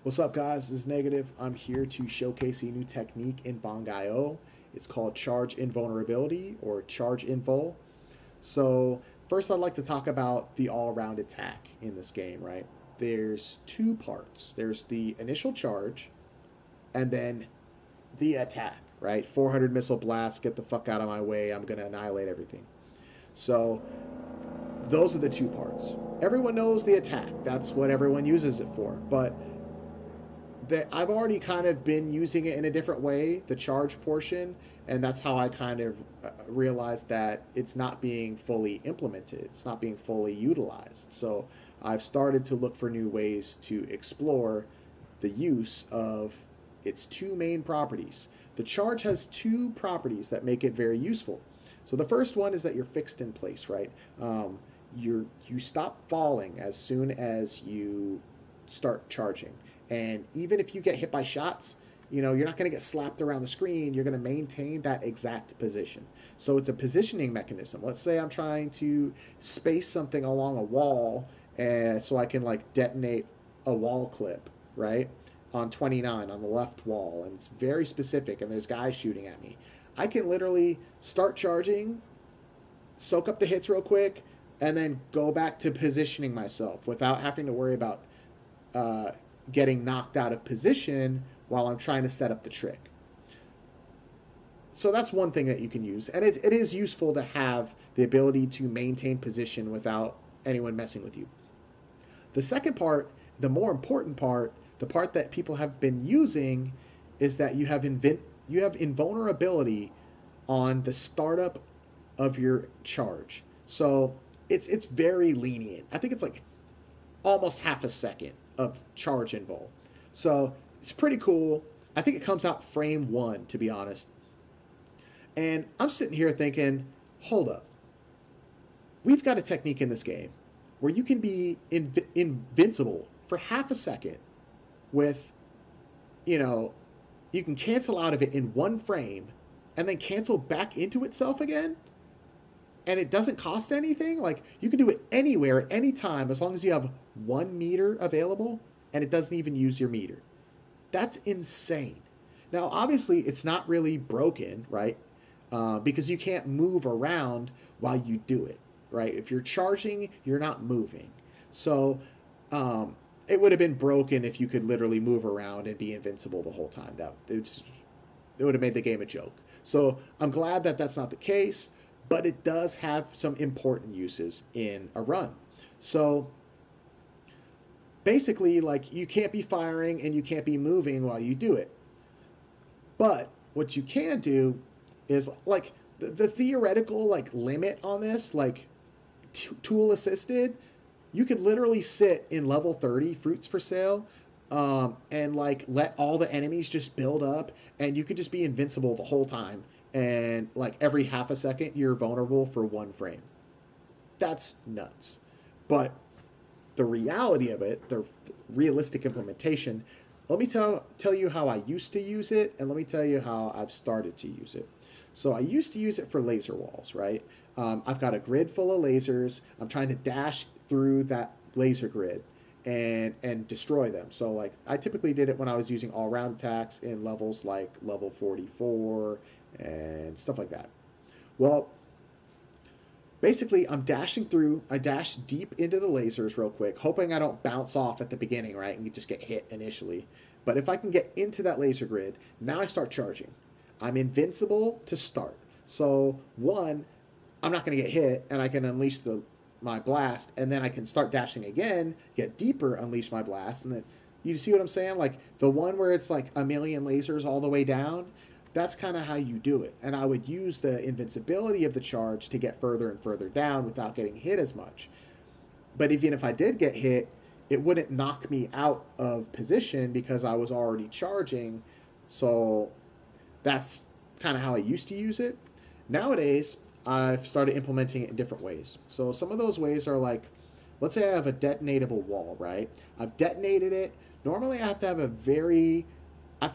What's up, guys? This is Negative. I'm here to showcase a new technique in Bangai-O. It's called Charge Invulnerability or Charge Invul. So first I'd like to talk about the all-around attack in this game, right? There's two parts. There's the initial charge and then the attack, right? 400 missile blast, get the fuck out of my way. I'm going to annihilate everything. So those are the two parts. Everyone knows the attack. That's what everyone uses it for. But I've already kind of been using it in a different way, the charge portion, and that's how I kind of realized that it's not being fully implemented. It's not being fully utilized. So I've started to look for new ways to explore the use of its two main properties. The charge has two properties that make it very useful. So the first one is that you're fixed in place, right? You stop falling as soon as you start charging. And even if you get hit by shots, you're not going to get slapped around the screen. You're going to maintain that exact position. So it's a positioning mechanism. Let's say I'm trying to space something along a wall, so I can like detonate a wall clip, right? On 29 on the left wall, and it's very specific, and there's guys shooting at me. I can literally start charging, soak up the hits real quick, and then go back to positioning myself without having to worry about getting knocked out of position while I'm trying to set up the trick. So that's one thing that you can use. And it is useful to have the ability to maintain position without anyone messing with you. The second part, the more important part, the part that people have been using, is that you have invulnerability on the startup of your charge. So it's very lenient. I think it's like almost half a second of charge invul. So it's pretty cool. I think it comes out frame 1, to be honest. And I'm sitting here thinking, hold up. We've got a technique in this game where you can be invincible for half a second with, you can cancel out of it in one frame and then cancel back into itself again. And it doesn't cost anything. Like, you can do it anywhere at any time as long as you have 1 meter available, and it doesn't even use your meter. That's insane. Now, obviously, it's not really broken, right? Because you can't move around while you do it, right? If you're charging, you're not moving. So it would have been broken if you could literally move around and be invincible the whole time. It would have made the game a joke. So I'm glad that that's not the case. But it does have some important uses in a run. So basically, like, you can't be firing and you can't be moving while you do it. But what you can do is, like, the theoretical like limit on this, like tool assisted, you could literally sit in level 30 fruits for sale, and like let all the enemies just build up, and you could just be invincible the whole time. And like every half a second, you're vulnerable for 1 frame. That's nuts. But the reality of it, the realistic implementation, let me tell you how I used to use it, and let me tell you how I've started to use it. So I used to use it for laser walls, right? I've got a grid full of lasers. I'm trying to dash through that laser grid and destroy them. So like I typically did it when I was using all-round attacks in levels like level 44 and stuff like that. Well, basically I'm dashing through. I dash deep into the lasers real quick, hoping I don't bounce off at the beginning, right, and just get hit initially. But if I can get into that laser grid, now I start charging. I'm invincible to start. So one, I'm not going to get hit, and I can unleash my blast, and then I can start dashing again, get deeper, unleash my blast, and then you see what I'm saying? Like the one where it's like a million lasers all the way down, that's kind of how you do it. And I would use the invincibility of the charge to get further and further down without getting hit as much. But even if I did get hit, it wouldn't knock me out of position because I was already charging. So that's kind of how I used to use it. Nowadays, I've started implementing it in different ways. So some of those ways are like, let's say I have a detonatable wall, right? I've detonated it. Normally I have to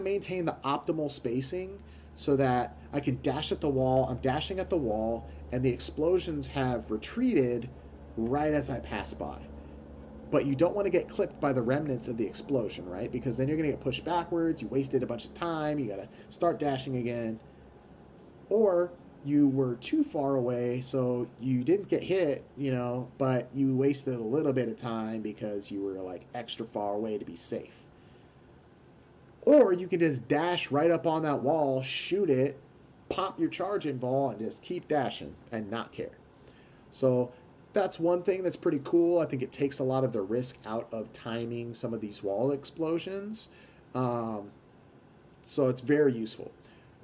maintain the optimal spacing so that I can dash at the wall. I'm dashing at the wall, and the explosions have retreated right as I pass by. but you don't want to get clipped by the remnants of the explosion, right? Because then you're going to get pushed backwards. You wasted a bunch of time. You got to start dashing again. Or you were too far away, so you didn't get hit, you know, but you wasted a little bit of time because you were like extra far away to be safe. Or you can just dash right up on that wall, shoot it, pop your charge invul, and just keep dashing and not care. So that's one thing that's pretty cool. I think it takes a lot of the risk out of timing some of these wall explosions. So it's very useful.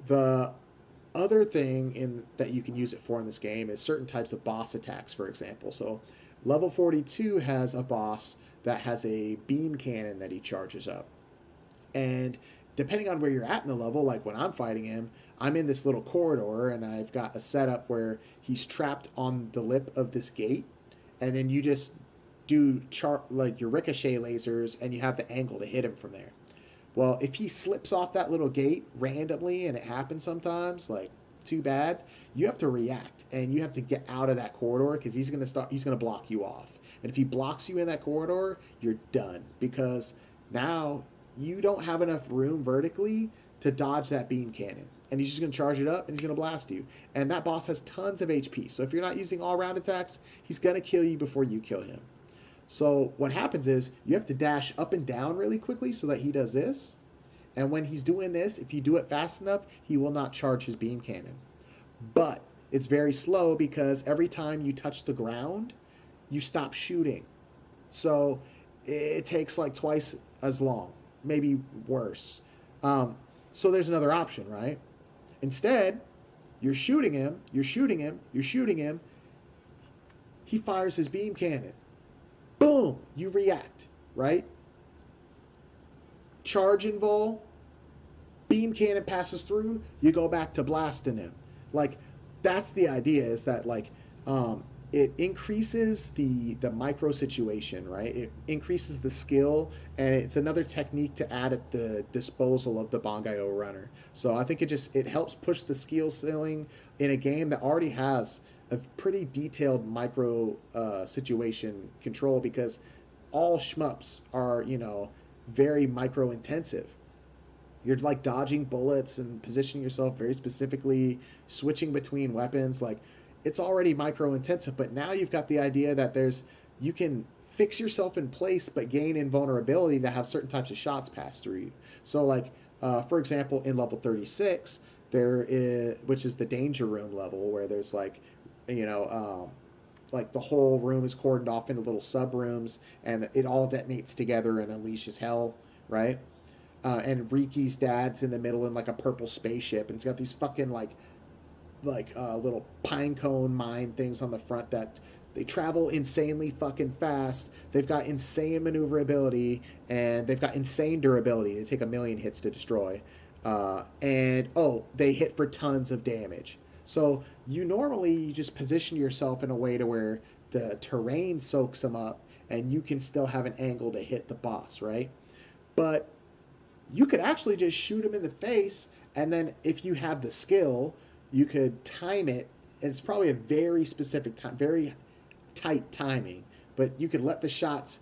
The other thing that you can use it for in this game is certain types of boss attacks, for example. So level 42 has a boss that has a beam cannon that he charges up. And depending on where you're at in the level, like when I'm fighting him, I'm in this little corridor and I've got a setup where he's trapped on the lip of this gate, and then you just do like your ricochet lasers and you have the angle to hit him from there. Well, if he slips off that little gate randomly, and it happens sometimes, like, too bad, you have to react and you have to get out of that corridor because he's going to block you off. And if he blocks you in that corridor, you're done, because now you don't have enough room vertically to dodge that beam cannon. And he's just going to charge it up and he's going to blast you. And that boss has tons of HP. So if you're not using all round attacks, he's going to kill you before you kill him. So what happens is you have to dash up and down really quickly so that he does this. And when he's doing this, if you do it fast enough, he will not charge his beam cannon. But it's very slow because every time you touch the ground, you stop shooting. So it takes like twice as long, maybe worse. So there's another option, right? Instead, you're shooting him, you're shooting him, you're shooting him. He fires his beam cannon. Boom! You react, right? Charge invul, beam cannon passes through, you go back to blasting him. Like, that's the idea, is that, like, it increases the micro situation, right? It increases the skill, and it's another technique to add at the disposal of the Bangai-O runner. So I think it helps push the skill ceiling in a game that already has a pretty detailed micro situation control, because all shmups are, you know, very micro intensive. You're like dodging bullets and positioning yourself very specifically, switching between weapons. Like, it's already micro intensive, but now you've got the idea that you can fix yourself in place but gain invulnerability to have certain types of shots pass through you. So like, for example, in level 36, which is the danger room level, where there's like, you know, like the whole room is cordoned off into little sub rooms, and it all detonates together and unleashes hell, right? And Riki's dad's in the middle in like a purple spaceship, and it's got these fucking like little pine cone mine things on the front that they travel insanely fucking fast. They've got insane maneuverability, and they've got insane durability. They take 1,000,000 hits to destroy, and they hit for tons of damage. So you just position yourself in a way to where the terrain soaks them up, and you can still have an angle to hit the boss, right? But you could actually just shoot him in the face, and then if you have the skill, you could time it. And it's probably a very specific time, very tight timing, but you could let the shots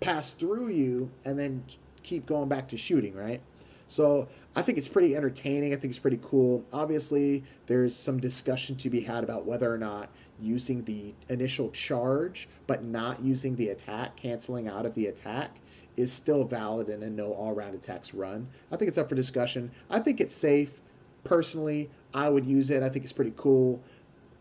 pass through you and then keep going back to shooting, right? So I think it's pretty entertaining. I think it's pretty cool. Obviously, there's some discussion to be had about whether or not using the initial charge but not using the attack, canceling out of the attack, is still valid in a no all-round attacks run. I think it's up for discussion. I think it's safe. Personally, I would use it. I think it's pretty cool,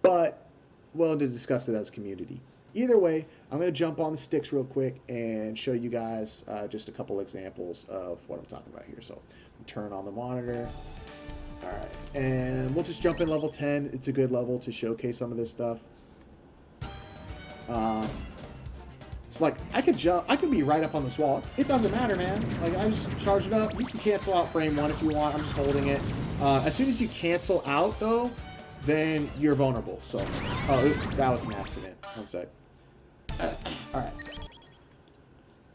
but willing to discuss it as a community. Either way, I'm going to jump on the sticks real quick and show you guys just a couple examples of what I'm talking about here. So turn on the monitor. All right, and we'll just jump in level 10. It's a good level to showcase some of this stuff. So like, I could be right up on this wall. It doesn't matter, man. Like, I just charge it up. You can cancel out frame 1 if you want. I'm just holding it. As soon as you cancel out, though, then you're vulnerable. So, oops, that was an accident. One sec. All right.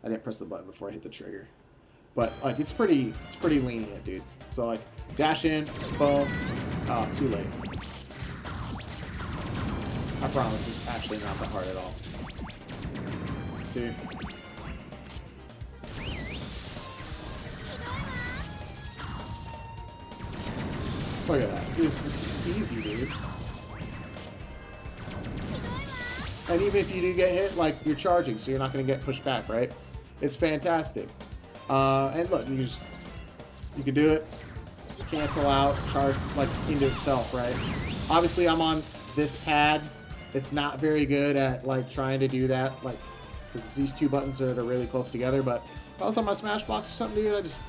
I didn't press the button before I hit the trigger. But like, it's pretty lenient, dude. So like, dash in, boom. Oh, too late. I promise, it's actually not that hard at all. See? Look at that. It's just easy, dude. And even if you do get hit, like, you're charging, so you're not going to get pushed back, right? It's fantastic. And look, you can do it. Cancel out, charge, like, into itself, right? Obviously, I'm on this pad. It's not very good at, like, trying to do that, like, because these two buttons that are really close together. But if I was on my Smashbox or something, dude, I just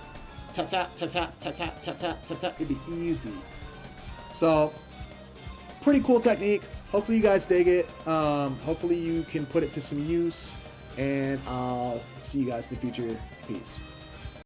tap, tap, tap, tap, tap, tap, tap, tap, tap, tap. It'd be easy. So, pretty cool technique. Hopefully you guys dig it. Hopefully you can put it to some use. And I'll see you guys in the future. Peace.